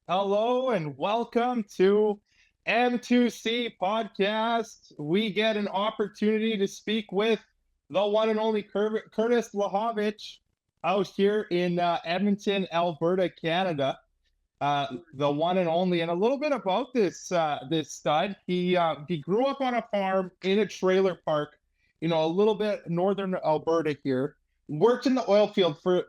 Hello and welcome to M2C Podcast. We get an opportunity to speak with the one and only Curtis Lahovich out here in Edmonton, Alberta, Canada. The one and only, and a little bit about this stud. He grew up on a farm in a trailer park, a little bit northern Alberta here. Worked in the oil field for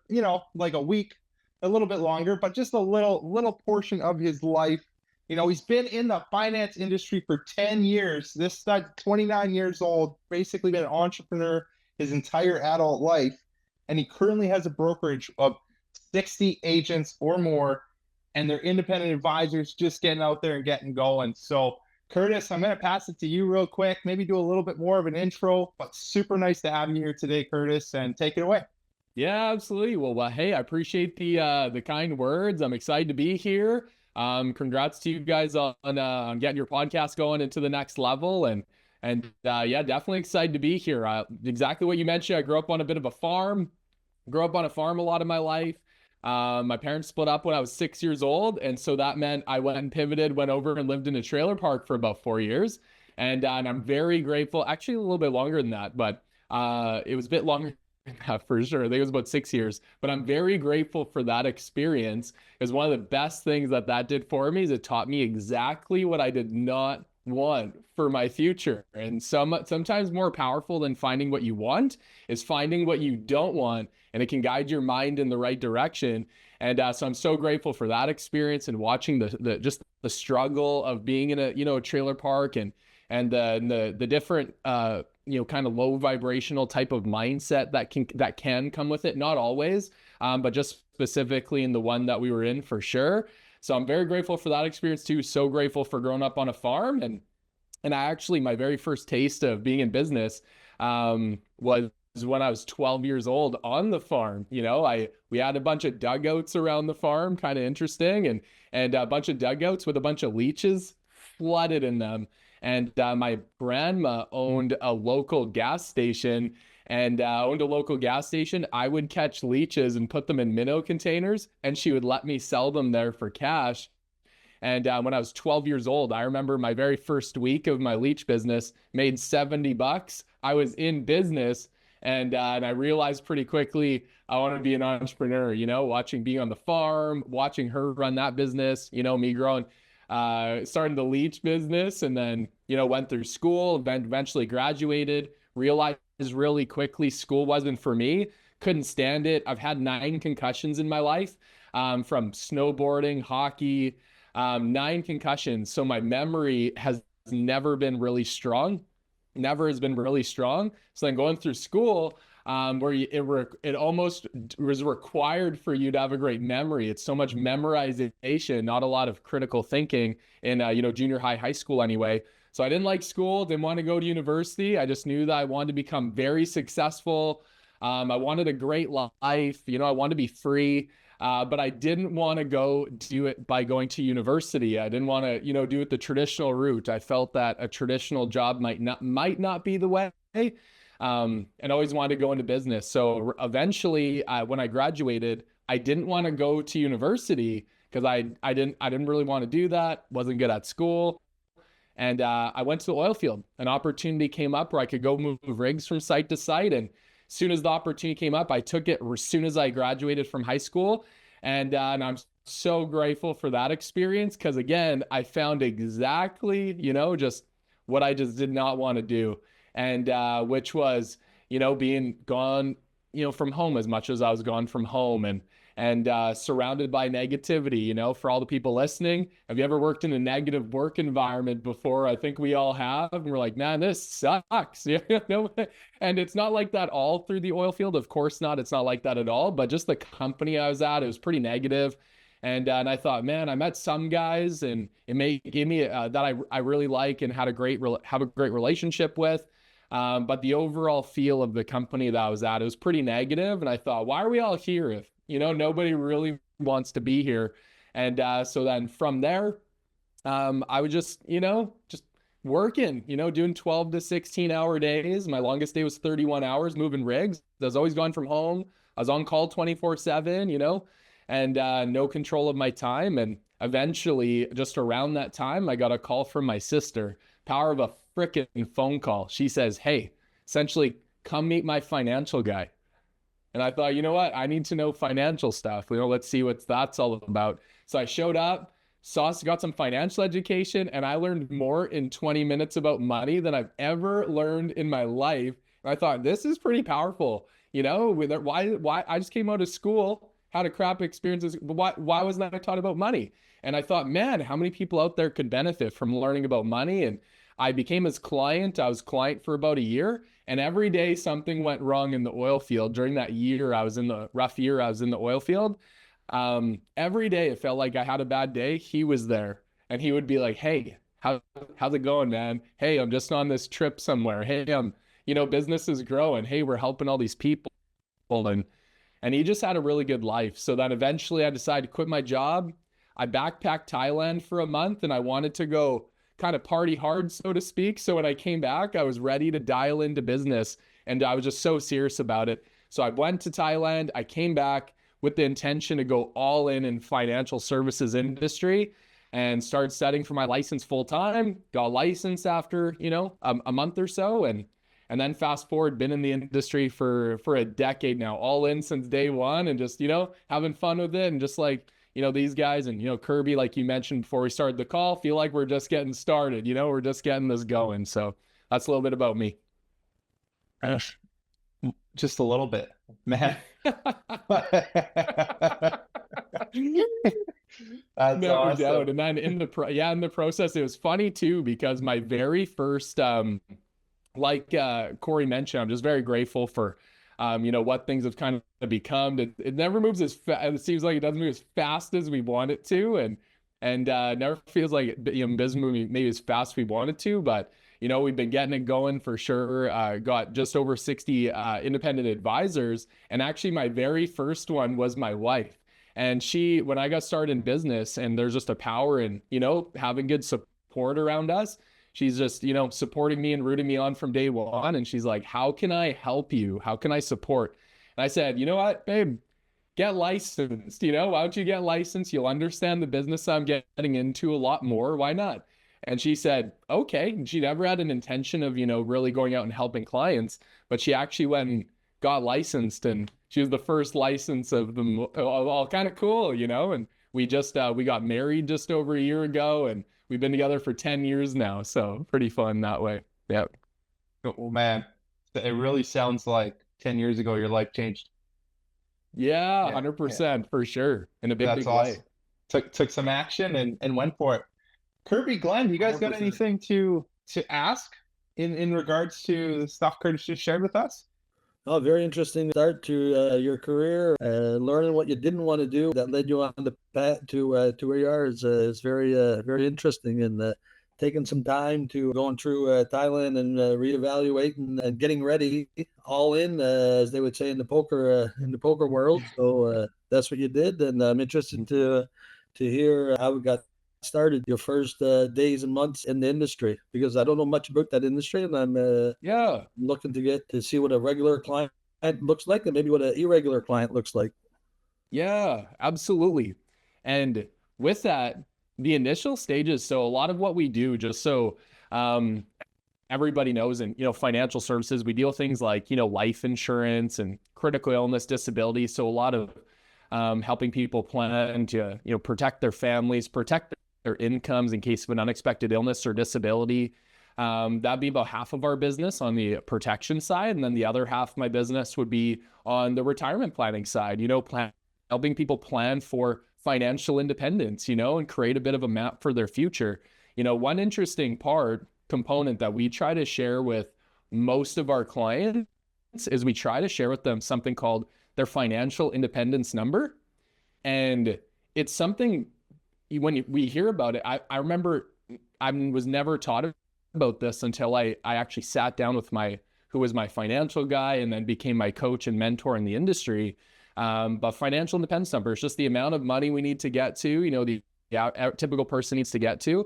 like a week, a little bit longer, but just a little portion of his life. He's been in the finance industry for 10 years. This stud, 29 years old, basically been an entrepreneur his entire adult life, and he currently has a brokerage of 60 agents or more, and they're independent advisors just getting out there and getting going. So, Curtis, I'm going to pass it to you real quick, maybe do a little bit more of an intro, but super nice to have you here today, Curtis, and take it away. Yeah, absolutely. Well, hey, I appreciate the kind words. I'm excited to be here. Congrats to you guys on getting your podcast going into the next level, and yeah, definitely excited to be here. Exactly what you mentioned. I grew up on a bit of a farm. Grew up on a farm a lot of my life. My parents split up when I was 6 years old, and so that meant I went and pivoted, went over and lived in a trailer park for about 4 years, and I'm very grateful. Actually, a little bit longer than that, but it was a bit longer for sure. I think it was about 6 years, but I'm very grateful for that experience because one of the best things that did for me is it taught me exactly what I did not want for my future. And sometimes more powerful than finding what you want is finding what you don't want, and it can guide your mind in the right direction. And so I'm so grateful for that experience and watching the just the struggle of being in a trailer park and the different kind of low vibrational type of mindset that can come with it. Not always, but just specifically in the one that we were in for sure. So I'm very grateful for that experience too. So grateful for growing up on a farm, and I actually, my very first taste of being in business was when I was 12 years old on the farm. We had a bunch of dugouts around the farm, kind of interesting, and a bunch of dugouts with a bunch of leeches flooded in them. And my grandma owned a local gas station, and I would catch leeches and put them in minnow containers, and she would let me sell them there for cash. And when I was 12 years old, I remember my very first week of my leech business made $70. I was in business, and I realized pretty quickly I wanted to be an entrepreneur. Watching being on the farm, watching her run that business. Me growing, starting the leech business, and then went through school, eventually graduated. Realized really quickly school wasn't for me. Couldn't stand it. I've had 9 concussions in my life, from snowboarding, hockey, 9 concussions. So my memory has never been really strong, never has been really strong. So then going through school, where it almost was required for you to have a great memory. It's so much memorization, not a lot of critical thinking in junior high school anyway. So I didn't like school, didn't want to go to university. I just knew that I wanted to become very successful. I wanted a great life. I wanted to be free. But I didn't want to go do it by going to university. I didn't want to, do it the traditional route. I felt that a traditional job might not be the way, and always wanted to go into business. So eventually, when I graduated, I didn't want to go to university because I didn't really want to do that. Wasn't good at school. And I went to the oil field. An opportunity came up where I could go move rigs from site to site. And as soon as the opportunity came up, I took it as soon as I graduated from high school. And I'm so grateful for that experience because, again, I found exactly, just what I just did not want to do. And which was, being gone, from home as much as I was gone from home, and surrounded by negativity. For all the people listening, have you ever worked in a negative work environment before? I think we all have, and we're like, man, this sucks. And it's not like that all through the oil field, of course not. It's not like that at all, but just the company I was at, it was pretty negative. And I thought, man, I met some guys, and gave me that I really like and have a great relationship with. But the overall feel of the company that I was at, it was pretty negative. And I thought, why are we all here if, nobody really wants to be here? And so then from there, I would just working, doing 12 to 16-hour days. My longest day was 31 hours moving rigs. I was always gone from home. I was on call 24/7, and no control of my time. And eventually, just around that time, I got a call from my sister. Power of a freaking phone call. She says, hey, essentially, come meet my financial guy. And I thought, you know what? I need to know financial stuff. Let's see what that's all about. So I showed up, got some financial education, and I learned more in 20 minutes about money than I've ever learned in my life. And I thought, this is pretty powerful. Why I just came out of school, had a crap experiences. Why wasn't I taught about money? And I thought, man, how many people out there could benefit from learning about money? And I became his client. I was client for about a year. And every day something went wrong in the oil field. During that year, I was in the rough year, I was in the oil field. Every day it felt like I had a bad day. He was there and he would be like, hey, how's it going, man? Hey, I'm just on this trip somewhere. Hey, business is growing. Hey, we're helping all these people. And he just had a really good life. So then eventually I decided to quit my job. I backpacked Thailand for a month and I wanted to go kind of party hard, so to speak. So when I came back, I was ready to dial into business and I was just so serious about it. So I went to Thailand. I came back with the intention to go all in financial services industry and started studying for my license full time. Got licensed after, a month or so. And then fast forward, been in the industry for a decade now, all in since day one and just, having fun with it. And just like, these guys and, Kirby, like you mentioned before we started the call, feel like we're just getting started, we're just getting this going. So that's a little bit about me. Just a little bit, man. That's no awesome. doubt. And then in the process, it was funny too, because my very first, like Corey mentioned, I'm just very grateful for what things have kind of become. It never moves as fast. It seems like it doesn't move as fast as we want it to, and never feels like business moving maybe as fast as we want it to. But we've been getting it going for sure. Got just over 60 independent advisors, and actually my very first one was my wife. And when I got started in business, and there's just a power in having good support around us. She's just, supporting me and rooting me on from day one. And she's like, how can I help you? How can I support? And I said, you know what, babe, get licensed. Why don't you get licensed? You'll understand the business I'm getting into a lot more. Why not? And she said, okay. And she never had an intention of, really going out and helping clients, but she actually went and got licensed. And she was the first license of them, all kind of cool, and we got married just over a year ago. And we've been together for 10 years now, so pretty fun that way. Yeah. Oh man, it really sounds like 10 years ago your life changed. Yeah, 100% for sure. In a big awesome. way. Took some action and went for it. Kirby, Glenn, you guys 100%. Got anything to ask in regards to the stuff Curtis just shared with us? Oh, very interesting start to your career. Learning what you didn't want to do that led you on the path to where you are is very interesting. And taking some time to going through Thailand and reevaluating and getting ready, all in, as they would say in the poker world. So that's what you did, and I'm interested to hear how it got started, your first days and months in the industry, because I don't know much about that industry, and I'm looking to get to see what a regular client looks like and maybe what an irregular client looks like. Yeah, absolutely. And with that, the initial stages, so a lot of what we do, just so everybody knows, in financial services, we deal with things like life insurance and critical illness, disability. So a lot of helping people plan to protect their families, protect their incomes in case of an unexpected illness or disability. That'd be about half of our business on the protection side. And then the other half of my business would be on the retirement planning side, helping people plan for financial independence, and create a bit of a map for their future. One interesting component that we try to share with most of our clients is we try to share with them something called their financial independence number. And it's something when we hear about it, I remember I was never taught about this until I actually sat down with who was my financial guy and then became my coach and mentor in the industry. But financial independence number is just the amount of money we need to get to, the typical person needs to get to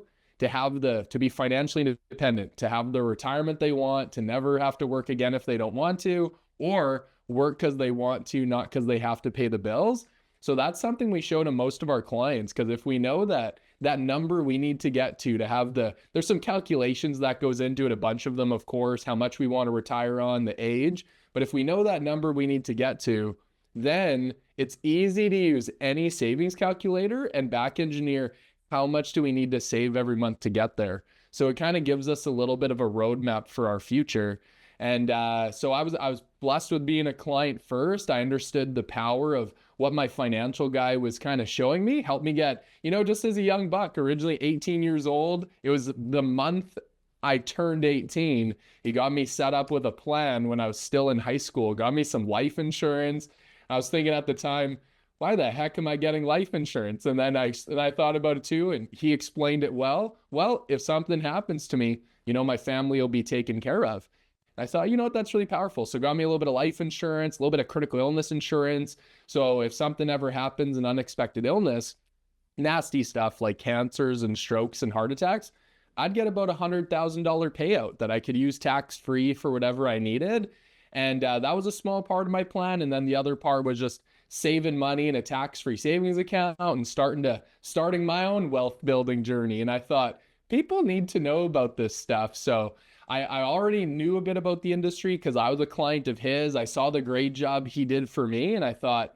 be financially independent, to have the retirement they want, to never have to work again if they don't want to, or work because they want to, not because they have to pay the bills. So that's something we show to most of our clients, because if we know that number we need to get to have there's some calculations that goes into it, a bunch of them, of course, how much we want to retire on, the age. But if we know that number we need to get to, then it's easy to use any savings calculator and back engineer how much do we need to save every month to get there. So it kind of gives us a little bit of a roadmap for our future. And so I was blessed with being a client first. I understood the power of what my financial guy was kind of showing me, helped me get, just as a young buck, originally 18 years old. It was the month I turned 18. He got me set up with a plan when I was still in high school, got me some life insurance. I was thinking at the time, why the heck am I getting life insurance? And then I thought about it too, and he explained it well. Well, if something happens to me, my family will be taken care of. I thought, what, that's really powerful. So got me a little bit of life insurance, a little bit of critical illness insurance. So if something ever happens, an unexpected illness, nasty stuff like cancers and strokes and heart attacks, I'd get about $100,000 payout that I could use tax-free for whatever I needed. And that was a small part of my plan. And then the other part was just saving money in a tax-free savings account and starting my own wealth building journey. And I thought, people need to know about this stuff. So I already knew a bit about the industry because I was a client of his. I saw the great job he did for me. And I thought,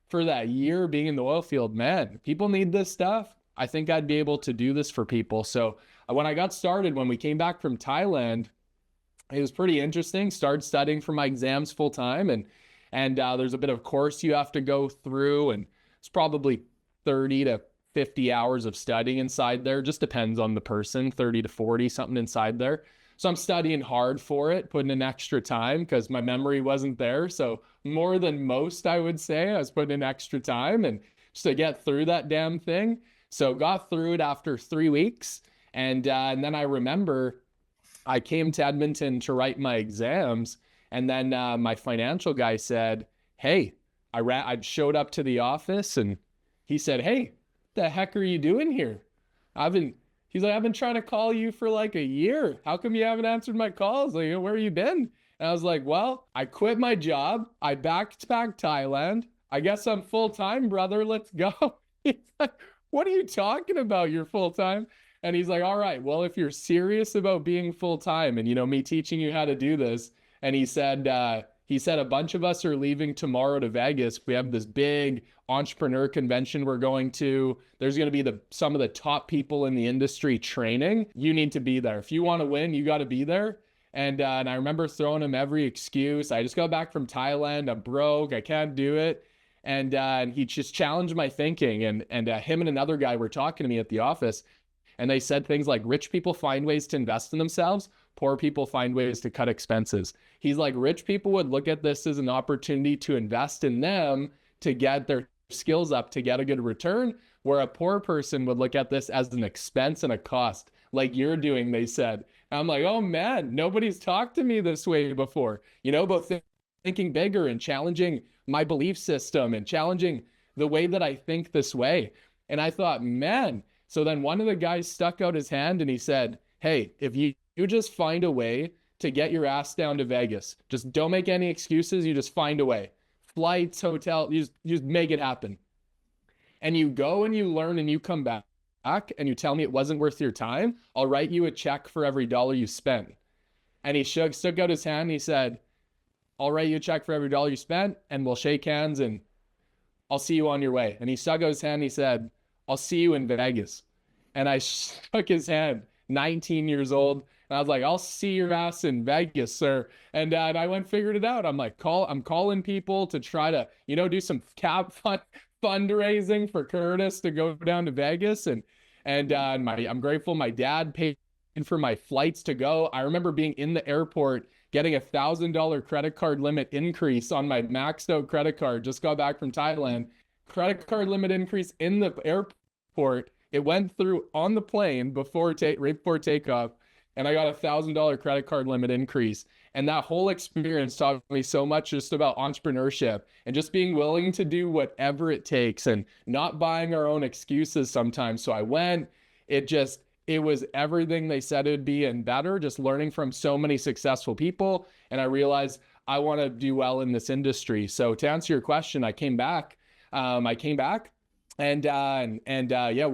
for that year being in the oil field, man, people need this stuff. I think I'd be able to do this for people. So when I got started, when we came back from Thailand, it was pretty interesting. Started studying for my exams full time, and there's a bit of course you have to go through, and it's probably 30 to 50 hours of studying inside there. Just depends on the person, 30 to 40, something inside there. So I'm studying hard for it, putting in extra time because my memory wasn't there. So more than most, I would say, I was putting in extra time and just to get through that damn thing. So got through it after 3 weeks. And then I remember I came to Edmonton to write my exams. And then my financial guy said, hey, I showed up to the office and he said, hey, what the heck are you doing here? He's like, I've been trying to call you for like a year. How come you haven't answered my calls? Like, where have you been? And I was like, well, I quit my job. I backpacked Thailand. I guess I'm full-time, brother. Let's go. He's like, what are you talking about? You're full-time? And he's like, all right, well, if you're serious about being full-time and, me teaching you how to do this. And he said a bunch of us are leaving tomorrow to Vegas. We have this big entrepreneur convention we're going to. There's going to be some of the top people in the industry training. You need to be there. If you want to win, you got to be there. And I remember throwing him every excuse. I just got back from Thailand. I'm broke. I can't do it. And he just challenged my thinking. And him and another guy were talking to me at the office. And they said things like, rich people find ways to invest in themselves. Poor people find ways to cut expenses. He's like, rich people would look at this as an opportunity to invest in them, to get their skills up, to get a good return, where a poor person would look at this as an expense and a cost, like you're doing, they said. And I'm like, oh man, nobody's talked to me this way before, about thinking bigger and challenging my belief system and challenging the way that I think this way. And I thought, man. So then one of the guys stuck out his hand and he said, hey, if you just find a way to get your ass down to Vegas, just don't make any excuses. You just find a way. Flights, hotel, you just make it happen. And you go and you learn and you come back and you tell me it wasn't worth your time, I'll write you a check for every dollar you spent. And he stuck out his hand and he said, I'll write you a check for every dollar you spent and we'll shake hands and I'll see you on your way. And he stuck out his hand and he said, I'll see you in Vegas. And I shook his hand, 19 years old. And I was like, I'll see your ass in Vegas, sir. And I went and figured it out. I'm like, I'm calling people to try to, do some fundraising for Curtis to go down to Vegas. And I'm grateful my dad paid for my flights to go. I remember being in the airport, getting $1,000 credit card limit increase on my maxed out credit card. Just got back from Thailand. Credit card limit increase in the airport. It went through on the plane right before takeoff, and I got $1,000 credit card limit increase. And that whole experience taught me so much just about entrepreneurship and just being willing to do whatever it takes and not buying our own excuses sometimes. So I went. It was everything they said it would be and better, just learning from so many successful people. And I realized I want to do well in this industry. So to answer your question, I came back I came back and yeah,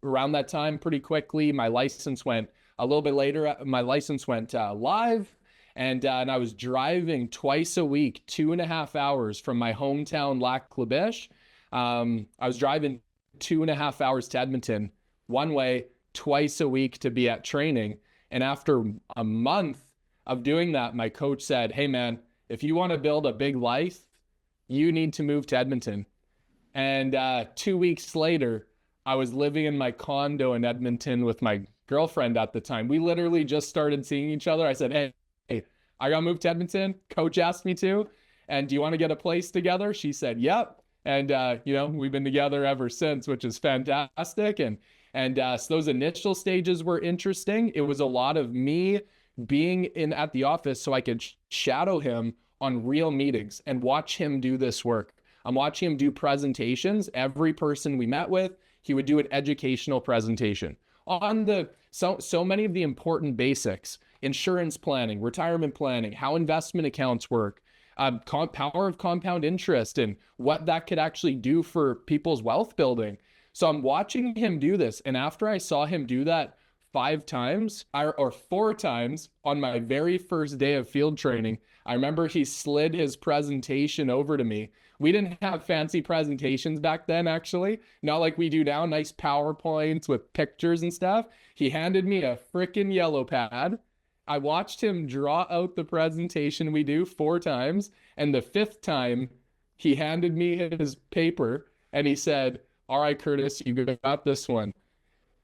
around that time, pretty quickly, my license went a little bit later. My license went live, and I was driving twice a week, 2.5 hours from my hometown, Lac La Biche. I was driving 2.5 hours to Edmonton one way, twice a week to be at training. And after a month of doing that, my coach said, "Hey man, if you want to build a big life, you need to move to Edmonton." And 2 weeks later, I was living in my condo in Edmonton with my girlfriend at the time. We literally just started seeing each other. I said, hey, I got moved to Edmonton. Coach asked me to. And do you want to get a place together? She said, yep. And, we've been together ever since, which is fantastic. And so those initial stages were interesting. It was a lot of me being at the office so I could shadow him on real meetings and watch him do this work. I'm watching him do presentations. Every person we met with, he would do an educational presentation on so many of the important basics: insurance planning, retirement planning, how investment accounts work, power of compound interest, and what that could actually do for people's wealth building. So I'm watching him do this. And after I saw him do that 5 times or 4 times on my very first day of field training, I remember he slid his presentation over to me. We didn't have fancy presentations back then, actually. Not like we do now, nice PowerPoints with pictures and stuff. He handed me a freaking yellow pad. I watched him draw out the presentation we do 4 times. And the 5th time, he handed me his paper and he said, "All right, Curtis, you got this one."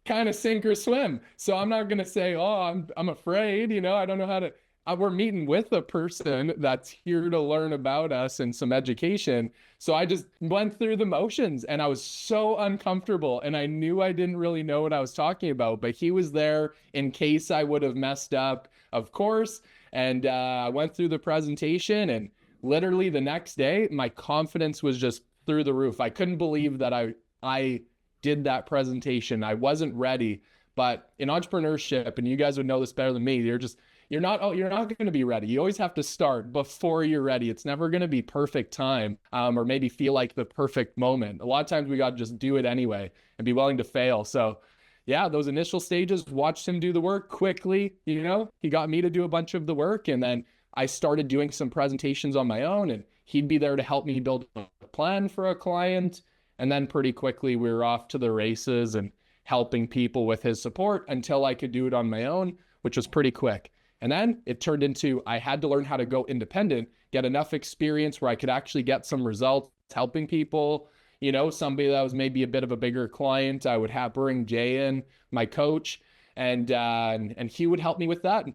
Kind of sink or swim. So I'm not going to say, oh, I'm afraid, I don't know how to. We're meeting with a person that's here to learn about us and some education. So I just went through the motions and I was so uncomfortable and I knew I didn't really know what I was talking about, but he was there in case I would have messed up, of course. And I went through the presentation, and literally the next day, my confidence was just through the roof. I couldn't believe that I did that presentation. I wasn't ready. But in entrepreneurship, and you guys would know this better than me, you're not going to be ready. You always have to start before you're ready. It's never going to be perfect time, or maybe feel like the perfect moment. A lot of times we got to just do it anyway and be willing to fail. So yeah, those initial stages, watched him do the work quickly. He got me to do a bunch of the work, and then I started doing some presentations on my own, and he'd be there to help me build a plan for a client. And then pretty quickly we were off to the races and helping people with his support until I could do it on my own, which was pretty quick. And then it turned into, I had to learn how to go independent, get enough experience where I could actually get some results helping people. Somebody that was maybe a bit of a bigger client, I would bring Jay in, my coach, and he would help me with that.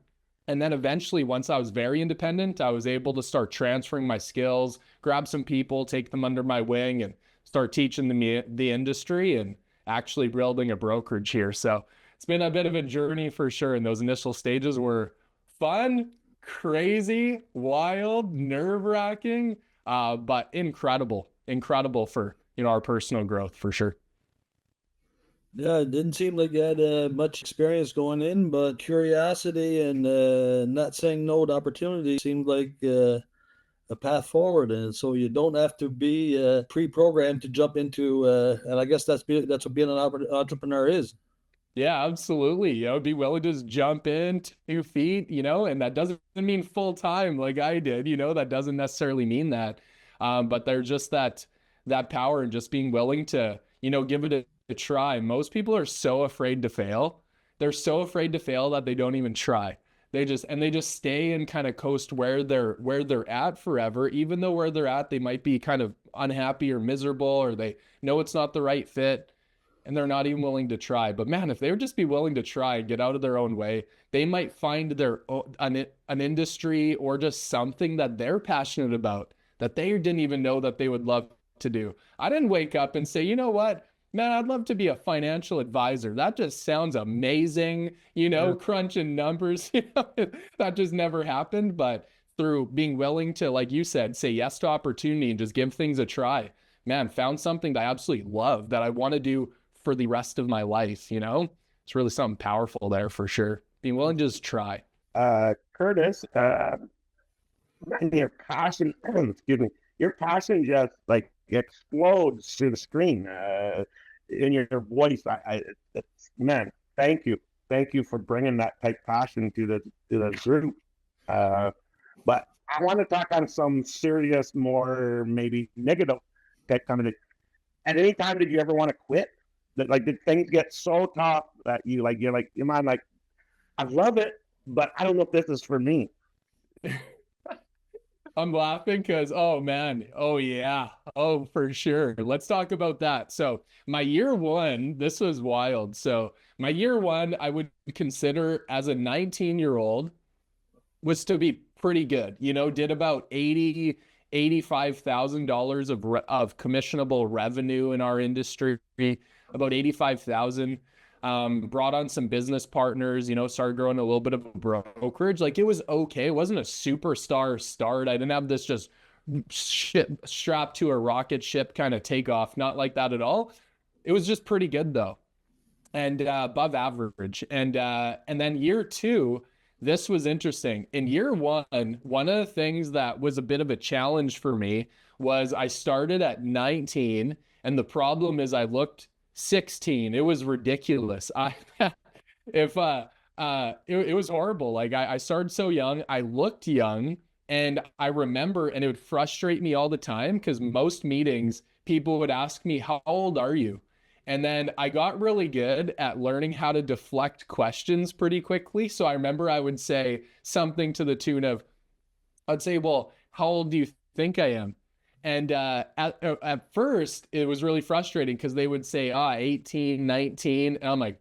And then eventually, once I was very independent, I was able to start transferring my skills, grab some people, take them under my wing, and start teaching the industry and actually building a brokerage here. So it's been a bit of a journey for sure. And those initial stages were fun, crazy, wild, nerve-wracking, but incredible for our personal growth for sure. Yeah, it didn't seem like you had much experience going in, but curiosity and not saying no to opportunity seemed like a path forward. And so you don't have to be pre-programmed to jump into, and I guess that's what being an entrepreneur is. Yeah, absolutely. Be willing to just jump in 2 feet, and that doesn't mean full time like I did, that doesn't necessarily mean that. But there's just that power and just being willing to, give it a try. Most people are so afraid to fail. They're so afraid to fail that they don't even try. They just stay and kind of coast where they're at forever, even though where they're at, they might be kind of unhappy or miserable, or they know it's not the right fit. And they're not even willing to try. But man, if they would just be willing to try and get out of their own way, they might find an industry or just something that they're passionate about that they didn't even know that they would love to do. I didn't wake up and say, you know what, man, I'd love to be a financial advisor. That just sounds amazing, crunching numbers. That just never happened. But through being willing to, like you said, say yes to opportunity and just give things a try, man, found something that I absolutely love that I want to do for the rest of my life. It's really something powerful there for sure. Being willing to just try. Curtis, your passion, excuse me, your passion just like explodes through the screen in your voice. Man, thank you for bringing that type passion to the group. But I want to talk on some serious, more maybe negative type kind of. At any time, did you ever want to quit? That like did things get so tough that you're like, man, like I love it, but I don't know if this is for me. I'm laughing because, oh man, oh yeah, oh for sure. Let's talk about that. So my year one, this was wild. So my year one, I would consider as a 19-year-old was to be pretty good. You know, did about $85,000 of commissionable revenue in our industry, about 85,000. Brought on some business partners, you know, started growing a little bit of a brokerage. Like it was okay. It wasn't a superstar start. I didn't have this just ship strapped to a rocket ship kind of takeoff. Not like that at all. It was just pretty good though. And above average. And then year two, this was interesting. In year one of the things that was a bit of a challenge for me was I started at 19, and the problem is I looked 16. It was ridiculous. It was horrible. Like I started so young, I looked young, and I remember, and it would frustrate me all the time because most meetings people would ask me, "How old are you?" And then I got really good at learning how to deflect questions pretty quickly. So I remember I would say something to the tune of, I'd say, "Well, how old do you think I am?" And at first, it was really frustrating because they would say, 18, 19. And I'm like,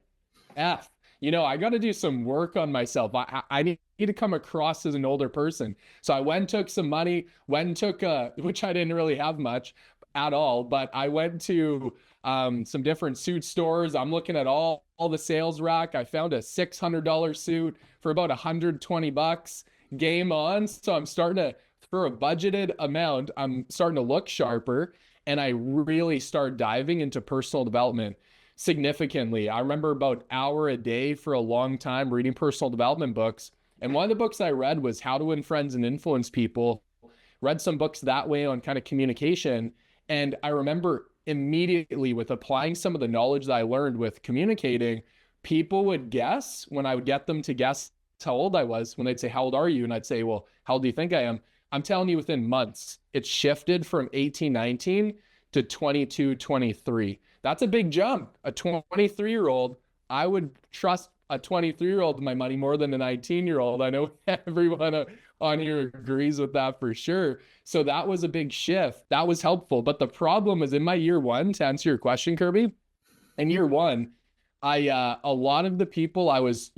F, you know, I got to do some work on myself. I need to come across as an older person. So I went and took some money, which I didn't really have much at all, but I went to some different suit stores. I'm looking at all the sales rack. I found a $600 suit for about $120. Game on. So I'm starting to, for a budgeted amount, I'm starting to look sharper, and I really start diving into personal development significantly. I remember about an hour a day for a long time reading personal development books. And one of the books I read was How to Win Friends and Influence People. Read some books that way on kind of communication. And I remember immediately with applying some of the knowledge that I learned with communicating, people would guess when I would get them to guess how old I was. When they'd say, "How old are you?" And I'd say, "Well, how old do you think I am?" I'm telling you, within months, it shifted from 18, 19 to 22, 23. That's a big jump. A 23-year-old, I would trust a 23-year-old with my money more than a 19-year-old. I know everyone on here agrees with that for sure. So that was a big shift. That was helpful. But the problem is in my year one, to answer your question, Kirby, in year one, a lot of the people I was,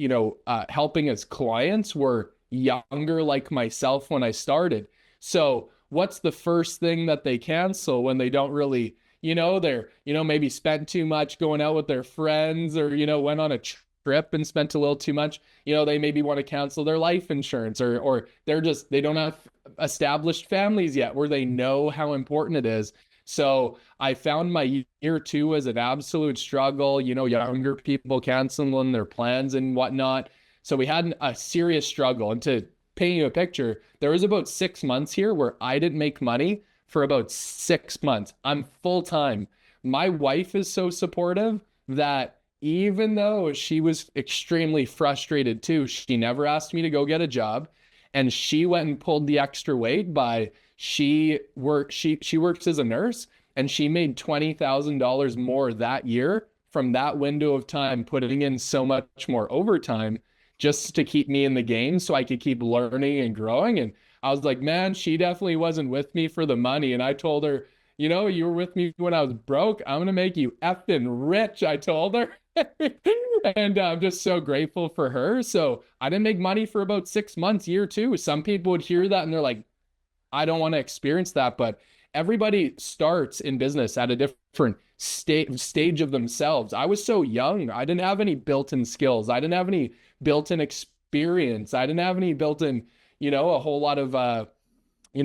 helping as clients were younger like myself when I started. So what's the first thing that they cancel when they don't really, they're, maybe spent too much going out with their friends, or, went on a trip and spent a little too much, they maybe want to cancel their life insurance, or they don't have established families yet where they know how important it is. So I found my year two was an absolute struggle, younger people canceling their plans and whatnot. So we had a serious struggle. And to paint you a picture, there was about 6 months here where I didn't make money for about 6 months. I'm full-time. My wife is so supportive that even though she was extremely frustrated too, she never asked me to go get a job. And she went and pulled the extra weight by she works as a nurse, and she made $20,000 more that year from that window of time, putting in so much more overtime just to keep me in the game so I could keep learning and growing. And I was like, man, she definitely wasn't with me for the money. And I told her, you were with me when I was broke. I'm going to make you effing rich, I told her. And I'm just so grateful for her. So I didn't make money for about 6 months, year two. Some people would hear that and they're like, I don't want to experience that. But everybody starts in business at a different stage of themselves. I was so young. I didn't have any built-in skills. I didn't have any built-in experience. I didn't have any built-in, a whole lot of,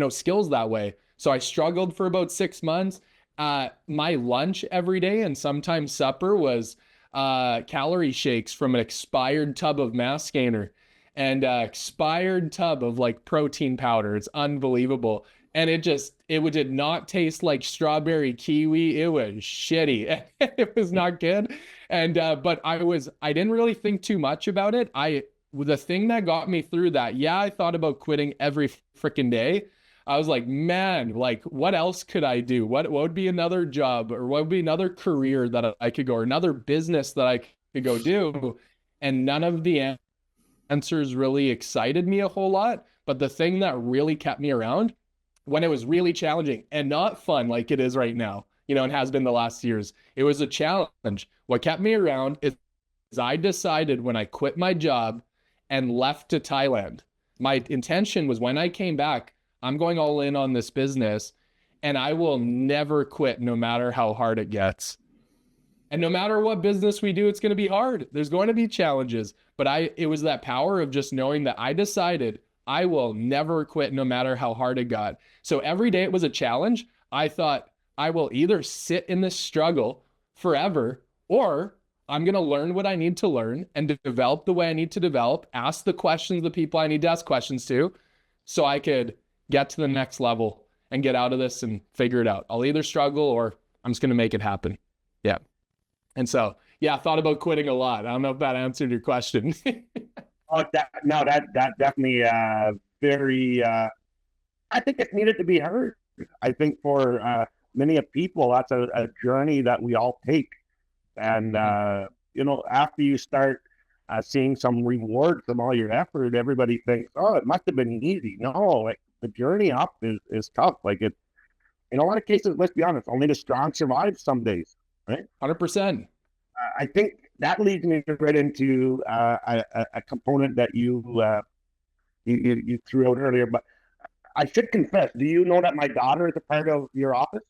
skills that way. So I struggled for about 6 months. My lunch every day and sometimes supper was calorie shakes from an expired tub of Mass Gainer and expired tub of like protein powder. It's unbelievable. and it did not taste like strawberry kiwi. It was shitty. It was not good. And but I didn't really think too much about it. The thing that got me through that, yeah, I thought about quitting every freaking day. I was like, man, like what else could I do? What would be another job, or what would be another career that I could go, or another business that I could go do? And none of the answers really excited me a whole lot. But the thing that really kept me around when it was really challenging and not fun like it is right now, and has been the last years, it was a challenge. What kept me around is I decided when I quit my job and left to Thailand, my intention was when I came back, I'm going all in on this business and I will never quit no matter how hard it gets. And no matter what business we do, it's going to be hard. There's going to be challenges. But it was that power of just knowing that I decided I will never quit no matter how hard it got. So every day it was a challenge. I thought I will either sit in this struggle forever, or I'm going to learn what I need to learn and develop the way I need to develop, ask the questions the people I need to ask questions to, so I could get to the next level and get out of this and figure it out. I'll either struggle or I'm just going to make it happen. Yeah. And so, yeah, I thought about quitting a lot. I don't know if that answered your question. That definitely very. I think it needed to be heard. I think for many of people, that's a journey that we all take, and after you start seeing some reward from all your effort, everybody thinks, "Oh, it must have been easy." No, like the journey up is tough. Like it, in a lot of cases, let's be honest, only the strong survive some days. Right? 100%. I think that leads me right into a component that you threw out earlier. But I should confess, do you know that my daughter is a part of your office?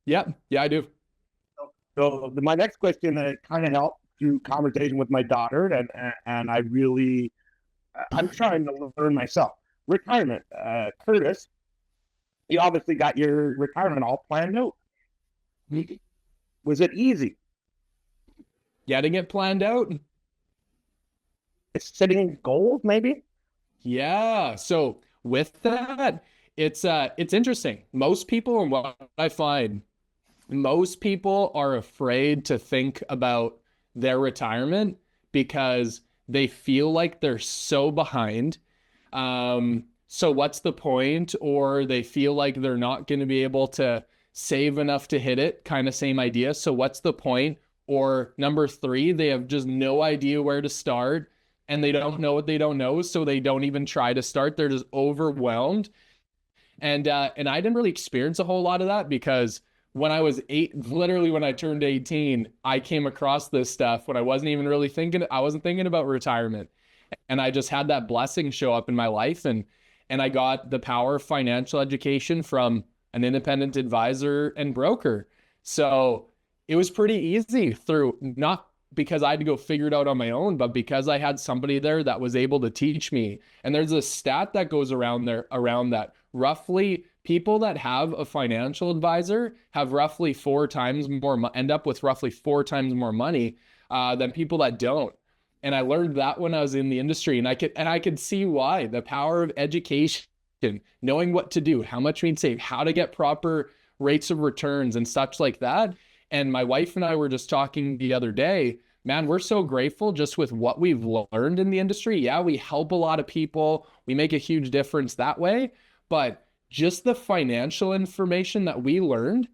Yeah, I do. So my next question kind of helped through conversation with my daughter, and I'm trying to learn myself. Retirement, Curtis, you obviously got your retirement all planned out. Was it easy? Getting it planned out? It's setting goals, maybe? Yeah. So with that, it's interesting. Most people, and what I find, most people are afraid to think about their retirement because they feel like they're so behind. So what's the point? Or they feel like they're not going to be able to save enough to hit it, kind of same idea. So what's the point? Or number 3, they have just no idea where to start and they don't know what they don't know. So they don't even try to start. They're just overwhelmed. And I didn't really experience a whole lot of that because when I was literally when I turned 18, I came across this stuff when I wasn't even really thinking about retirement. And I just had that blessing show up in my life. And I got the power of financial education from an independent advisor and broker. So it was pretty easy through, not because I had to go figure it out on my own, but because I had somebody there that was able to teach me. And there's a stat that goes around that roughly people that have a financial advisor have roughly 4 times more, end up with roughly 4 times more money than people that don't. And I learned that when I was in the industry, and I could see why. The power of education, knowing what to do, how much we'd save, how to get proper rates of returns and such like that. And my wife and I were just talking the other day, man, we're so grateful just with what we've learned in the industry. Yeah, we help a lot of people. We make a huge difference that way. But just the financial information that we learned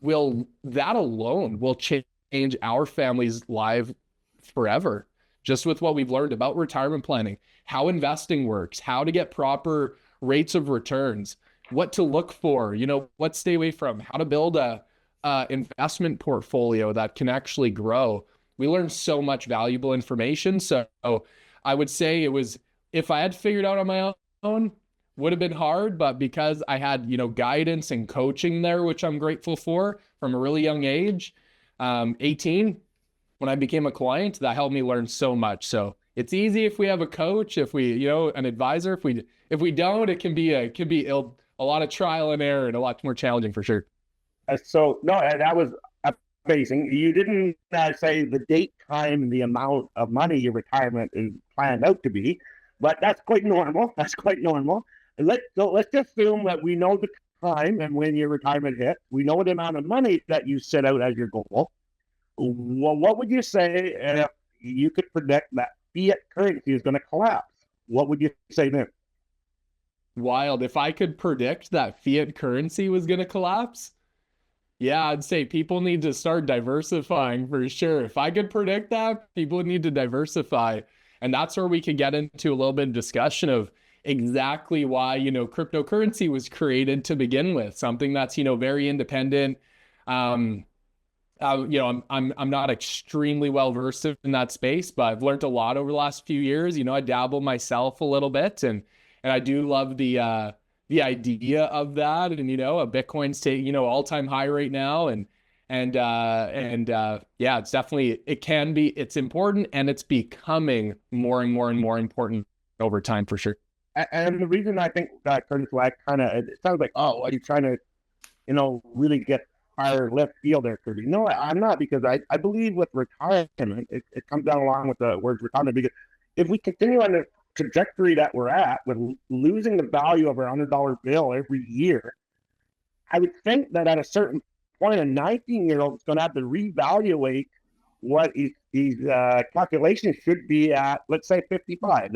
that alone will change our family's life forever. Just with what we've learned about retirement planning, how investing works, how to get proper rates of returns, what to look for, what to stay away from, how to build a investment portfolio that can actually grow. We learned so much valuable information. So I would say if I had figured out on my own, would have been hard, but because I had, guidance and coaching there, which I'm grateful for from a really young age, 18, when I became a client, that helped me learn so much. So it's easy if we have a coach, if we, an advisor. If we don't, it can be a lot of trial and error and a lot more challenging for sure. So no, that was amazing. You didn't say the date, time, and the amount of money your retirement is planned out to be, but that's quite normal. let's just assume that we know the time and when your retirement hit. We know the amount of money that you set out as your goal. Well, what would you say if you could predict that fiat currency is going to collapse? What would you say then? Wild. If I could predict that fiat currency was going to collapse, yeah, I'd say people need to start diversifying for sure. If I could predict that, people need to diversify. And that's where we could get into a little bit of discussion of exactly why, you know, cryptocurrency was created to begin with, something that's, you know, very independent. You know, I'm not extremely well versed in that space, but I've learned a lot over the last few years. You know, I dabble myself a little bit, and I do love the idea of that. And, you know, a Bitcoin's you know, all-time high right now, and yeah, it's definitely, it's important, and it's becoming more and more and more important over time for sure. And the reason I think that Curtis Wack it sounds like, oh, are you trying to, you know, really get higher left field there, Curtis? No, I'm not, because I believe with retirement, it comes down along with the words retirement, because if we continue on the trajectory that we're at with losing the value of our $100 bill every year, I would think that at a certain point, a 19-year-old is going to have to reevaluate what his calculations should be at, let's say 55.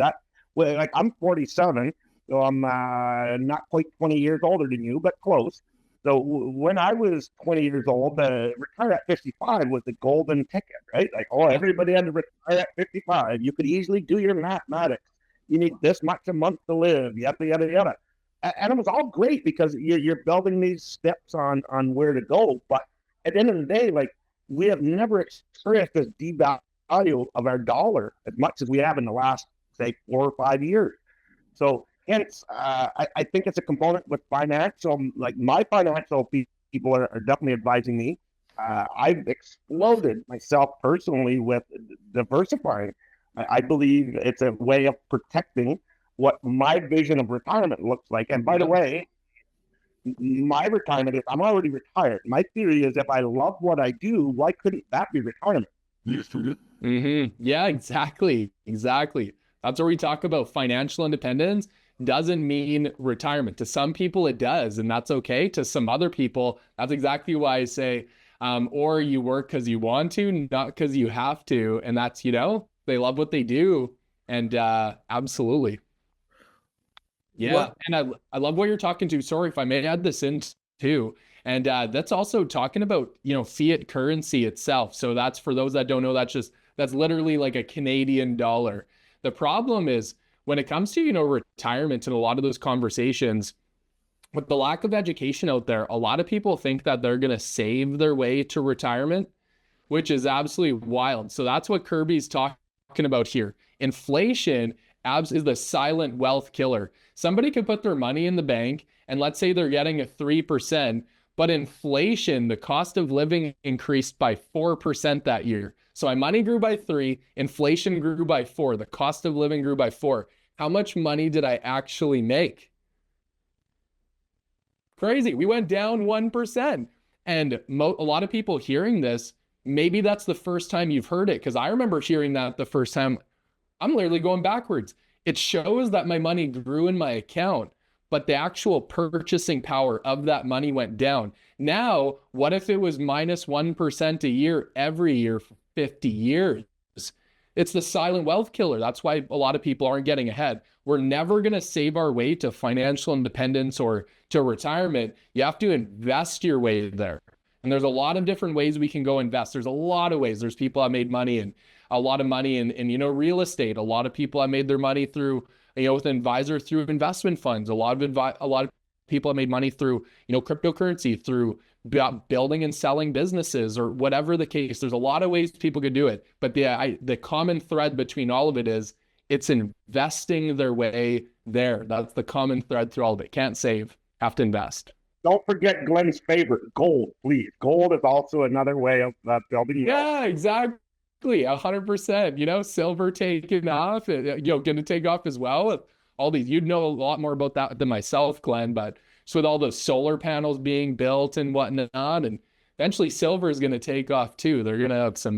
Well, like, I'm 47, so I'm not quite 20 years older than you, but close. So when I was 20 years old, retire at 55 was the golden ticket, right? Like, oh, everybody had to retire at 55. You could easily do your mathematics. You need this much a month to live, yada, yada, yada. And it was all great because you're building these steps on where to go. But at the end of the day, like, we have never experienced this devalue of our dollar as much as we have in the last, say, 4 or 5 years. So hence, I think it's a component with financial, like my financial people are definitely advising me. I've exploded myself personally with diversifying. I believe it's a way of protecting what my vision of retirement looks like. And by the way, my retirement is, I'm already retired. My theory is, if I love what I do, why couldn't that be retirement? Mm-hmm. Yeah, exactly. That's where we talk about financial independence. Doesn't mean retirement. To some people it does, and that's okay. To some other people, that's exactly why I say, or you work because you want to, not because you have to. And that's, you know, they love what they do. And absolutely. Yeah. Well, and I love what you're talking to. Sorry if I may add this in too. And that's also talking about, you know, fiat currency itself. So that's, for those that don't know, that's literally like a Canadian dollar. The problem is, when it comes to, you know, retirement and a lot of those conversations, with the lack of education out there, a lot of people think that they're going to save their way to retirement, which is absolutely wild. So that's what Kirby's talking about here. Inflation is the silent wealth killer. Somebody could put their money in the bank, and let's say they're getting a 3%, but inflation, the cost of living, increased by 4% that year. So my money grew by 3, inflation grew by 4, the cost of living grew by 4. How much money did I actually make? Crazy. We went down 1%. And a lot of people hearing this, maybe that's the first time you've heard it, because I remember hearing that the first time. I'm literally going backwards. It shows that my money grew in my account, but the actual purchasing power of that money went down. Now, what if it was minus 1% a year every year for 50 years? It's the silent wealth killer. That's why a lot of people aren't getting ahead. We're never going to save our way to financial independence or to retirement. You have to invest your way there. And there's a lot of different ways we can go invest. There's a lot of ways. There's people that made money, and a lot of money in you know, real estate. A lot of people have made their money through, you know, with an advisor, through investment funds. A lot of people have made money through, you know, cryptocurrency, through building and selling businesses, or whatever the case. There's a lot of ways people could do it, but the common thread between all of it is it's investing their way there. That's the common thread through all of it. Can't save, have to invest. Don't forget Glenn's favorite, gold, please. Gold is also another way of building. Yeah, exactly. 100%. You know, silver taking off, you know, going to take off as well. All these, you'd know a lot more about that than myself, Glenn, but just with all the solar panels being built and whatnot, and eventually silver is going to take off too. They're going to have some,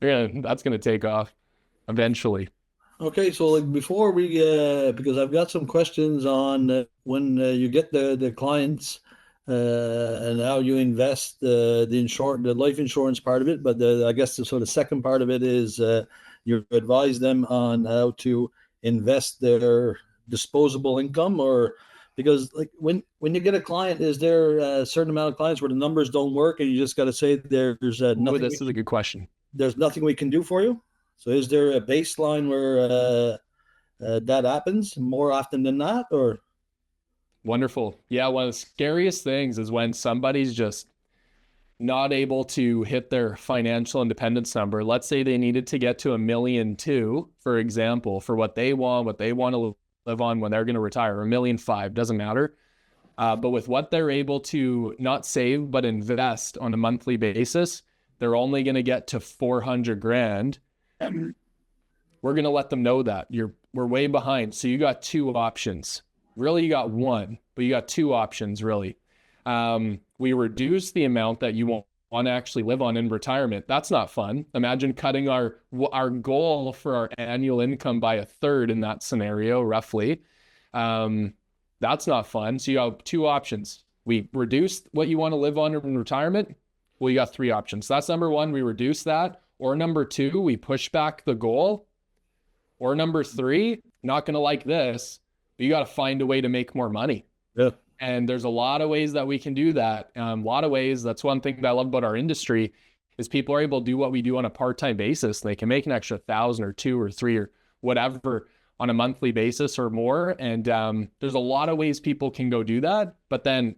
that's going to take off eventually. Okay, so like before we, because I've got some questions on when you get the clients and how you invest the life insurance part of it, but I guess the sort of second part of it is you advise them on how to invest their disposable income, or because like when you get a client, is there a certain amount of clients where the numbers don't work and you just got to say there's Ooh, nothing this is a good question. there's nothing we can do for you? So is there a baseline where that happens more often than not, or? Wonderful. Yeah, one of the scariest things is when somebody's just not able to hit their financial independence number. Let's say they needed to get to 1.2 million, for example, for what they want to live on when they're going to retire, 1.5 million, doesn't matter. But with what they're able to not save, but invest on a monthly basis, they're only going to get to 400 grand. We're going to let them know that we're way behind. So you got two options. Really, you got one, but you got two options, really. We reduce the amount that you want to actually live on in retirement. That's not fun. Imagine cutting our goal for our annual income by 1/3 in that scenario, roughly. That's not fun. So you have two options. We reduce what you want to live on in retirement. Well, you got three options. So that's number one, we reduce that. Or number two, we push back the goal. Or number three, not going to like this, but you got to find a way to make more money. Yeah. And there's a lot of ways that we can do that. A lot of ways. That's one thing that I love about our industry is people are able to do what we do on a part-time basis. They can make an extra 1,000 or 2 or 3 or whatever on a monthly basis or more. And there's a lot of ways people can go do that. But then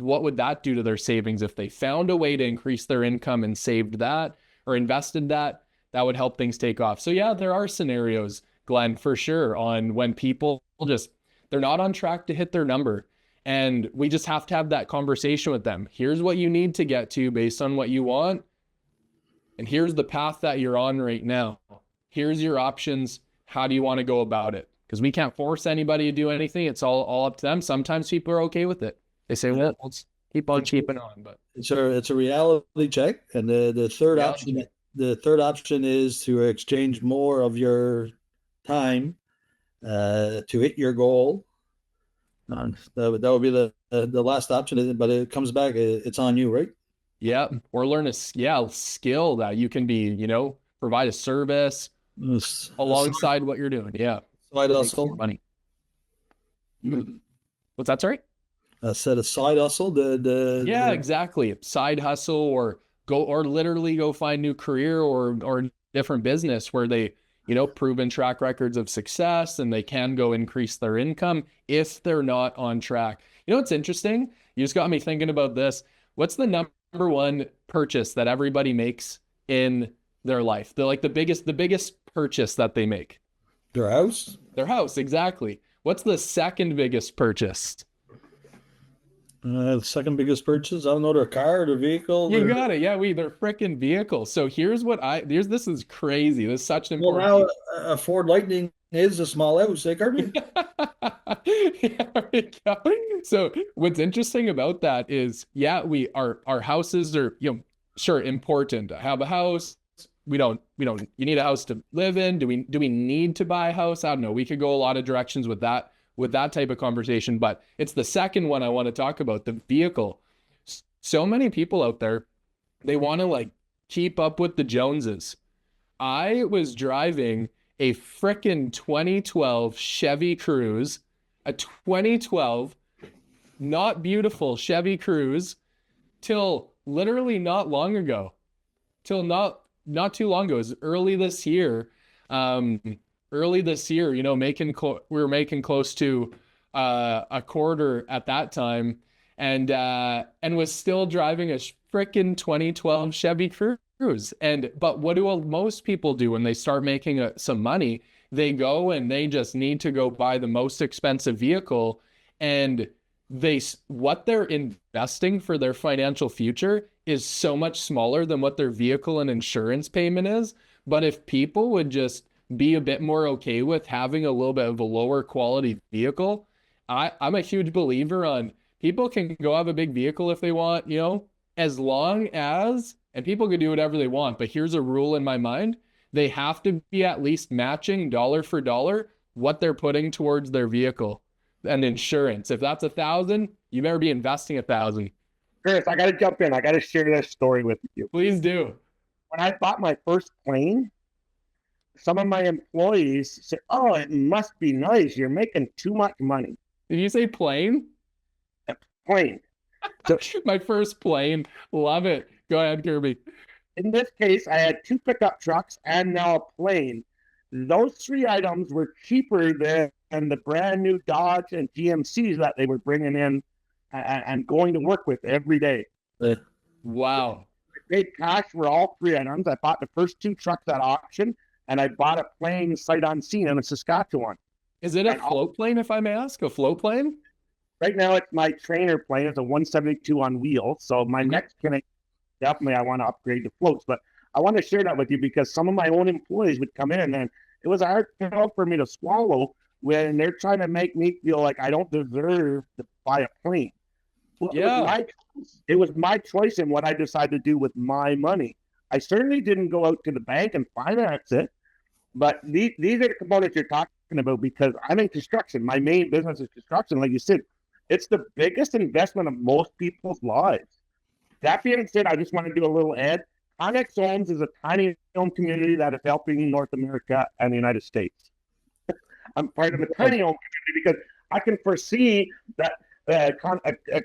what would that do to their savings if they found a way to increase their income and saved that or invested that? That would help things take off. So yeah, there are scenarios, Glenn, for sure, on when people they're not on track to hit their number. And we just have to have that conversation with them. Here's what you need to get to based on what you want. And here's the path that you're on right now. Here's your options. How do you want to go about it? Because we can't force anybody to do anything. It's all up to them. Sometimes people are okay with it. They say, well, let's keep on keeping on. But it's a reality check. And the third option, the third option is to exchange more of your time to hit your goal. That would be the last option, but it comes back. It's on you, right? Yeah, or learn a skill that you can provide a service alongside what you're doing. Yeah, side hustle, money. What's that? Sorry. Said a side hustle. Exactly. Side hustle, or literally go find new career or different business where they proven track records of success and they can go increase their income if they're not on track. It's interesting. You just got me thinking about this. What's the number one purchase that everybody makes in their life? They're like the biggest purchase that they make. Their house? Their house, exactly. What's the second biggest purchase? The second biggest purchase? I don't know, their car, their vehicle. You got it. Yeah, their freaking vehicle. So this is crazy. This is such an important. Well, now a Ford Lightning is a small house, eh, Kirby? Yeah, so what's interesting about that is, our houses are, sure, important. I have a house. You need a house to live in. Do we need to buy a house? I don't know. We could go a lot of directions with that type of conversation, but it's the second one I want to talk about, the vehicle. So many people out there, they want to keep up with the Joneses. I was driving a frickin' 2012 Chevy Cruze, a 2012 not beautiful Chevy Cruze, till literally not long ago, till not too long ago. It was early this year. We were making close to a quarter at that time, and was still driving a frickin' 2012 Chevy Cruze. But what do most people do when they start making some money? They go and they just need to go buy the most expensive vehicle, and what they're investing for their financial future is so much smaller than what their vehicle and insurance payment is. But if people would just be a bit more okay with having a little bit of a lower quality vehicle, I'm a huge believer on people can go have a big vehicle if they want, as long as, and people can do whatever they want, but here's a rule in my mind: they have to be at least matching dollar for dollar what they're putting towards their vehicle and insurance. If that's $1,000, you better be investing $1,000. Chris, I got to jump in. I got to share this story with you. Please do. When I bought my first plane, some of my employees said, "Oh, it must be nice. You're making too much money." Did you say plane? Plane. So My first plane. Love it. Go ahead, Kirby. in this case, I had 2 pickup trucks and now a plane. Those 3 items were cheaper than the brand new Dodge and GMCs that they were bringing in and going to work with every day. Wow. I paid cash for all 3 items. I bought the first 2 trucks at auction, and I bought a plane sight unseen in Saskatchewan. Is it a float plane, if I may ask? A float plane? Right now, it's my trainer plane. It's a 172 on wheels. So my next definitely I want to upgrade the floats. But I want to share that with you because some of my own employees would come in, and it was a hard pill for me to swallow when they're trying to make me feel like I don't deserve to buy a plane. Well, Yeah. it was my choice in what I decided to do with my money. I certainly didn't go out to the bank and finance it, but these are the components you're talking about because I'm in construction. My main business is construction. Like you said, it's the biggest investment of most people's lives. That being said, I just want to do a little ad. Connex Homes is a tiny home community that is helping North America and the United States. I'm part of a tiny home community because I can foresee that,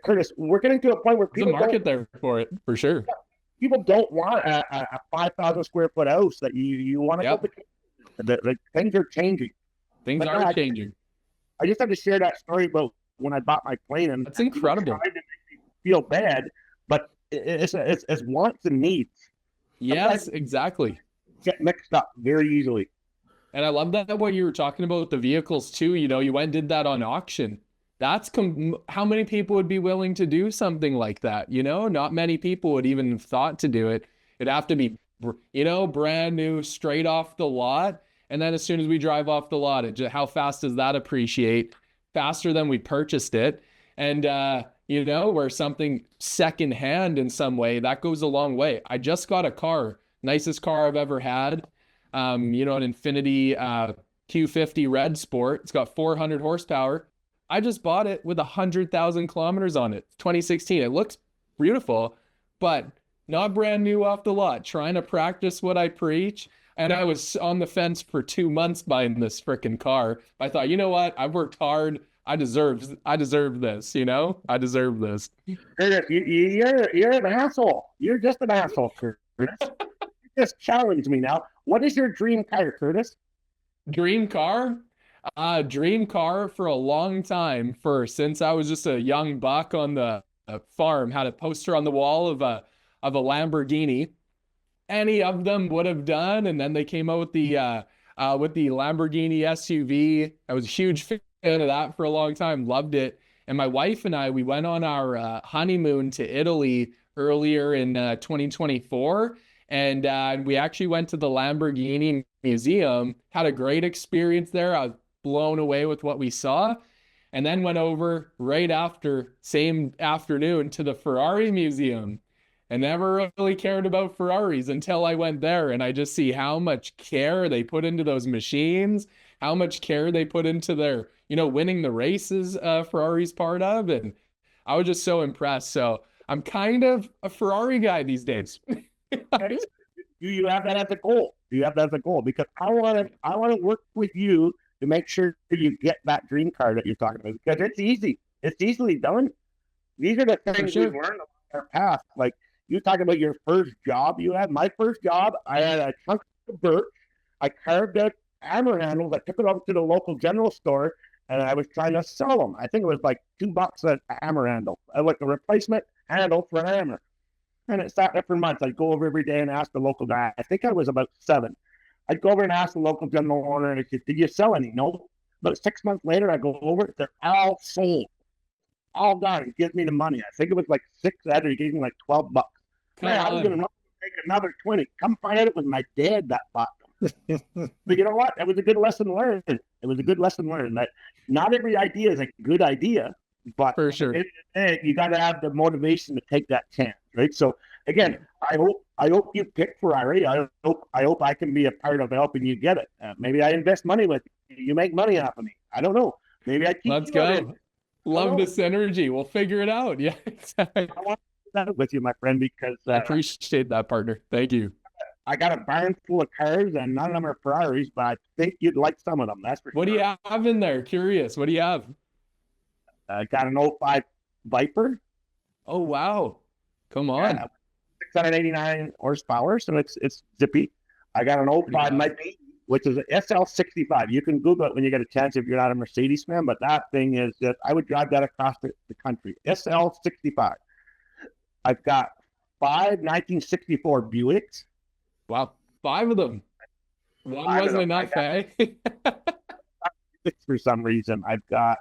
Curtis, we're getting to a point where There's a market there for it, for sure. people don't want a 5,000 square foot house that you want to Yep. go. The things are changing. Things But are I- changing. I just had to share that story about when I bought my plane, and That's incredible. tried to make me feel bad, but it's wants and needs Yes, exactly. get mixed up very easily. And I love that what you were talking about with the vehicles too. You know, you went and did that on auction. That's how many people would be willing to do something like that? You know, not many people would even have thought to do it. It'd have to be, you know, brand new, straight off the lot. And then as soon as we drive off the lot, how fast does that appreciate? Faster than we purchased it. And, you know, where something secondhand in some way, that goes a long way. I just got a car, nicest car I've ever had. You know, an Infiniti Q50 Red Sport. It's got 400 horsepower. I just bought it with 100,000 kilometers on it. 2016. It looks beautiful, but not brand new off the lot. Trying to practice what I preach. And I was on the fence for 2 months buying this freaking car. I thought, you know what? I've worked hard. I deserve this, you know? I deserve this. Curtis, you're an asshole. You're just an asshole, Curtis. You just challenge me now. What is your dream car, Curtis? Dream car? Dream car for a long time. Since I was just a young buck on the farm, had a poster on the wall of a Lamborghini. Any of them would have done, and then they came out with the Lamborghini SUV. I was a huge fan of that for a long time. Loved it. And my wife and I, we went on our honeymoon to Italy earlier in 2024. And we actually went to the Lamborghini Museum, had a great experience there. I was blown away with what we saw. And then went over right after, same afternoon, to the Ferrari Museum. And never really cared about Ferraris until I went there. And I just see how much care they put into those machines, how much care they put into their, you know, winning the races Ferrari's part of. And I was just so impressed. So I'm kind of a Ferrari guy these days. Do you have that as a goal? Do you have that as a goal? Because I want to work with you to make sure you get that dream car that you're talking about. Because it's easy. It's easily done. These are the things sure. we've learned on our path. Like you talking about your first job you had. My first job, I had a chunk of birch. I carved out hammer handles. I took it over to the local general store, and I was trying to sell them. I think it was like $2 a hammer handle, like a replacement handle for an hammer. And it sat there for months. I'd go over every day and ask the local guy. I think I was about 7. I'd go over and ask the local general owner, and I said, "Did you sell any?" No. But 6 months later, I go over. They're all sold, all done. He gives me the money. I think it was like 6 out. He gave me like $12. Man, I was going to make another 20. Come find out it was my dad that bought them. But you know what? It was a good lesson learned. It was a good lesson learned that not every idea is a good idea, but For sure. you got to have the motivation to take that chance, right? So again, I hope you pick Ferrari. I hope I can be a part of helping you get it. Maybe I invest money with you. You make money off of me. I don't know. Maybe I teach Let's you how to- go. Love the synergy. We'll figure it out. Yeah, exactly. I want to do that with you, my friend, because I appreciate that, partner. Thank you. I got a barn full of cars, and none of them are Ferraris, but I think you'd like some of them. That's for What do sure. you have in there? Curious. What do you have? I got an 05 Viper. Oh, wow. Come on. 689 horsepower, so it's zippy. I got an 05 Mighty, which is an SL65. You can Google it when you get a chance if you're not a Mercedes fan, but that thing is just, I would drive that across the country. SL65. I've got 5 1964 Buicks. Wow. 5 of them. One 5 of wasn't them. enough, eh? 6 for some reason. I've got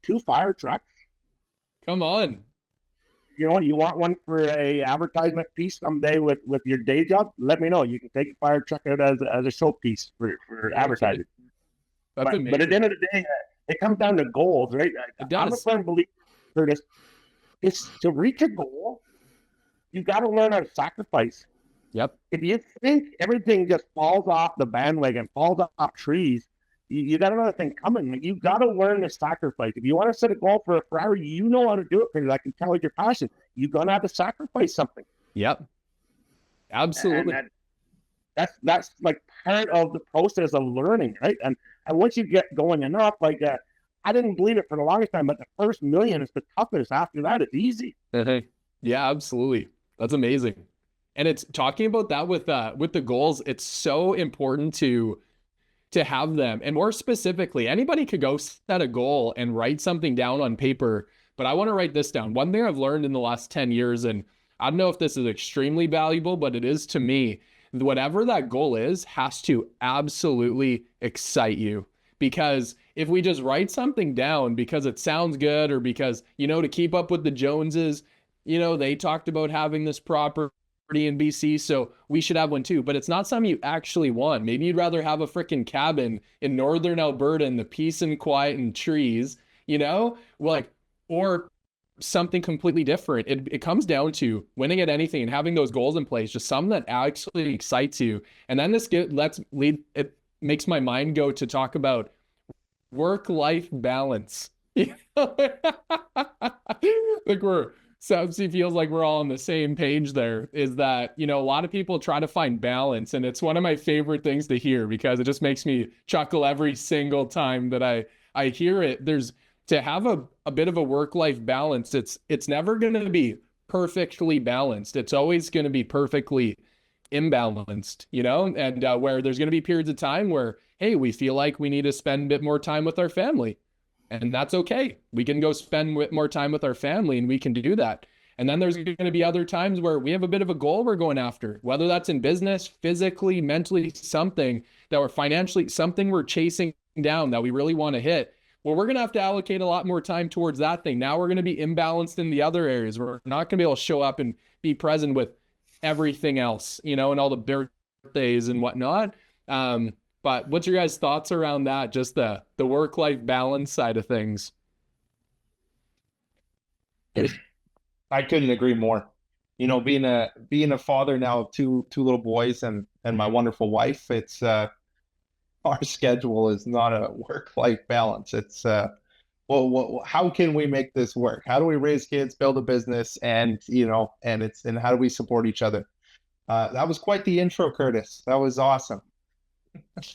2 fire trucks. Come on. You know, you want one for a advertisement piece someday with your day job? Let me know. You can take a fire truck out as a showpiece for advertising. That's But amazing. at the end of the day, it comes down to goals, right? It I'm a does. firm believer, Curtis. It's to reach a goal, you got to learn how to sacrifice. Yep. If you think everything just falls off the bandwagon, falls off trees, you got another thing coming. Like, you got to learn to sacrifice. If you want to set a goal for a Ferrari, you know how to do it because I can tell it's your passion. You're going to have to sacrifice something. Yep. Absolutely. And that's like part of the process of learning, right? And once you get going enough, like I didn't believe it for the longest time, but the first million is the toughest. After that, it's easy. Yeah, absolutely. That's amazing. And it's talking about that with the goals. It's so important to have them. And more specifically, anybody could go set a goal and write something down on paper, but I want to write this down. One thing I've learned in the last 10 years, and I don't know if this is extremely valuable, but it is to me, whatever that goal is has to absolutely excite you. Because if we just write something down because it sounds good or because, to keep up with the Joneses, they talked about having this property in BC, so we should have one too. But it's not something you actually want. Maybe you'd rather have a freaking cabin in northern Alberta in the peace and quiet and trees, or something completely different. It comes down to winning at anything and having those goals in place, just something that actually excites you. And then it makes my mind go to talk about work-life balance. It feels like we're all on the same page there, is that, a lot of people try to find balance, and it's one of my favorite things to hear because it just makes me chuckle every single time that I hear it. There's to have a bit of a work-life balance. It's never going to be perfectly balanced. It's always going to be perfectly imbalanced, and where there's going to be periods of time where, hey, we feel like we need to spend a bit more time with our family. And that's okay. We can go spend more time with our family and we can do that. And then there's going to be other times where we have a bit of a goal we're going after, whether that's in business, physically, mentally, something that we're financially, something we're chasing down that we really want to hit. Well, we're going to have to allocate a lot more time towards that thing. Now we're going to be imbalanced in the other areas. We're not going to be able to show up and be present with everything else, and all the birthdays and whatnot. But what's your guys' thoughts around that? Just the work-life balance side of things. I couldn't agree more. Being a father now of two little boys and my wonderful wife, it's our schedule is not a work-life balance. It's how can we make this work? How do we raise kids, build a business, and and how do we support each other? That was quite the intro, Curtis. That was awesome.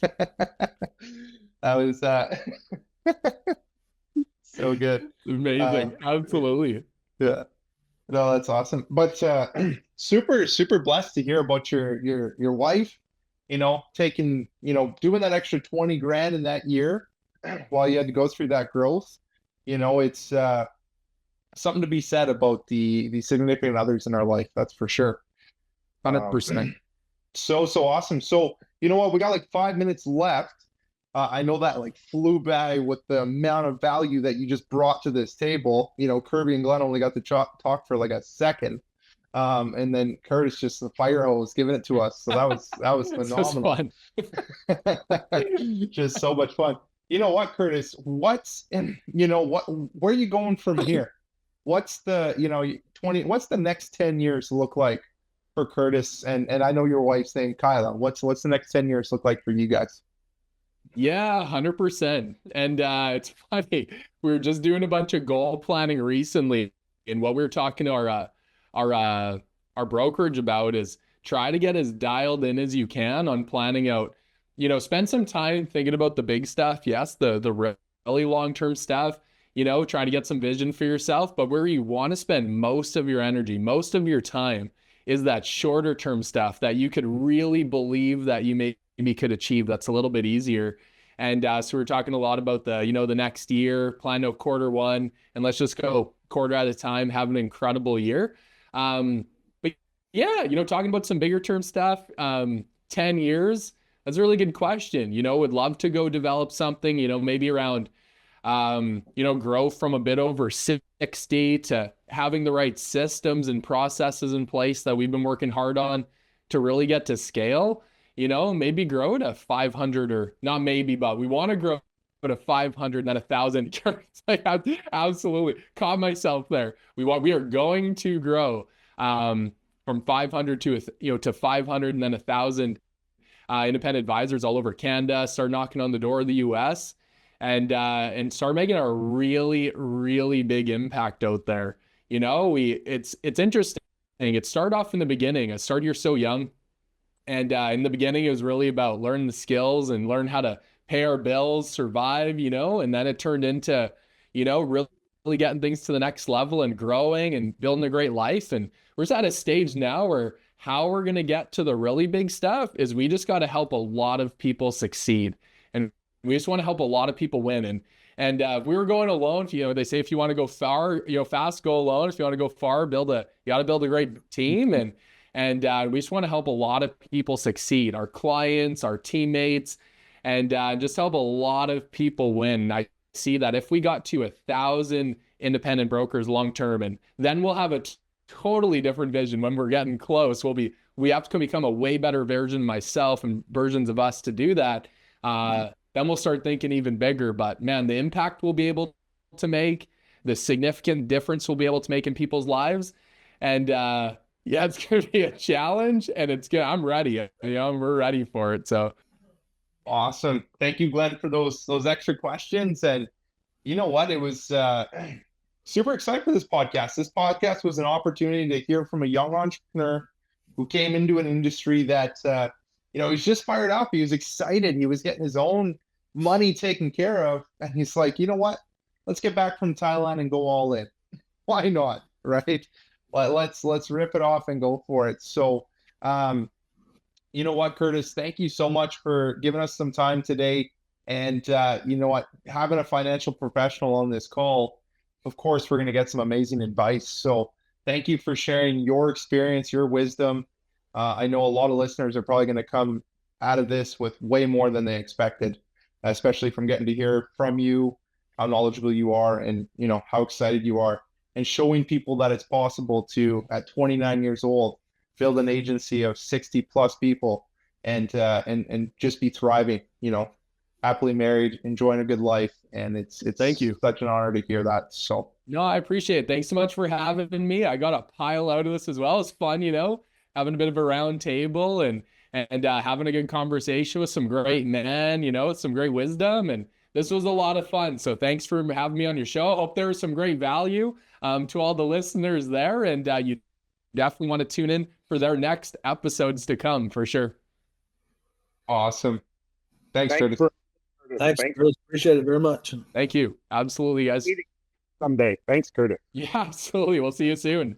That was so good. Amazing. Absolutely. Yeah. No, that's awesome. But super blessed to hear about your wife, taking, doing that extra 20 grand in that year while you had to go through that growth. It's something to be said about the significant others in our life. That's for sure. 100%. So awesome. So, you know what? We got like 5 minutes left. I know that flew by with the amount of value that you just brought to this table. Kirby and Glenn only got to talk for like a second. And then Curtis just the fire hose giving it to us. So that was phenomenal. Just so much fun. You know what, Curtis? Where are you going from here? what's the, 20, what's the next 10 years look like for Curtis? And I know your wife's name, Kyla. What's the next 10 years look like for you guys? Yeah, 100%. And it's funny. We were just doing a bunch of goal planning recently, and what we were talking to our brokerage about is try to get as dialed in as you can on planning out. Spend some time thinking about the big stuff. Yes, the really long-term stuff. Try to get some vision for yourself, but where you want to spend most of your energy, most of your time is that shorter term stuff that you could really believe that you maybe could achieve. That's a little bit easier. And so we're talking a lot about the next year, plan out quarter one, and let's just go quarter at a time, have an incredible year. But yeah, talking about some bigger term stuff, 10 years, that's a really good question. Would love to go develop something, maybe around grow from a bit over 60 to having the right systems and processes in place that we've been working hard on to really get to scale, maybe grow to 500, or not maybe, but we want to grow to 500 and then 1,000. Like, absolutely caught myself there. We are going to grow from 500 to 500 and then 1,000 independent advisors all over Canada, start knocking on the door of the US, and start making a really, really big impact out there. It's interesting. It started off in the beginning. You're so young. And in the beginning, it was really about learning the skills and learn how to pay our bills, survive, and then it turned into, really getting things to the next level and growing and building a great life. And we're just at a stage now where how we're going to get to the really big stuff is we just got to help a lot of people succeed. And we just want to help a lot of people win. And if we were going alone, they say if you want to go far, fast, go alone. If you want to go far, you got to build a great team. And we just want to help a lot of people succeed, our clients, our teammates, and just help a lot of people win. And I see that if we got to 1,000 independent brokers long term, and then we'll have a totally different vision. When we're getting close, we have to become a way better version of myself and versions of us to do that. Then we'll start thinking even bigger. But man, the impact we'll be able to make, the significant difference we'll be able to make in people's lives, and yeah, it's going to be a challenge, and I'm ready. We're ready for it. So awesome. Thank you, Glenn, for those extra questions. And you know what? It was super excited for this podcast. This podcast was an opportunity to hear from a young entrepreneur who came into an industry that, he's just fired up. He was excited. He was getting his own money taken care of. And he's like, you know what? Let's get back from Thailand and go all in. Why not? Right? Let's rip it off and go for it. So, you know what, Curtis, thank you so much for giving us some time today. And you know what, having a financial professional on this call, of course, we're going to get some amazing advice. So thank you for sharing your experience, your wisdom. I know a lot of listeners are probably going to come out of this with way more than they expected, especially from getting to hear from you, how knowledgeable you are, and how excited you are, and showing people that it's possible to, at 29 years old, build an agency of 60 plus people and just be thriving, happily married, enjoying a good life. And it's thank you. Such an honor to hear that. So no, I appreciate it. Thanks so much for having me. I got a pile out of this as well. It's fun, having a bit of a round table and having a good conversation with some great men, some great wisdom. And this was a lot of fun. So thanks for having me on your show. I hope there was some great value to all the listeners there. And you definitely want to tune in for their next episodes to come, for sure. Awesome. Thanks, Curtis. Thanks, Curtis. Appreciate it very much. Thank you. Absolutely, guys. Someday. Thanks, Curtis. Yeah, absolutely. We'll see you soon.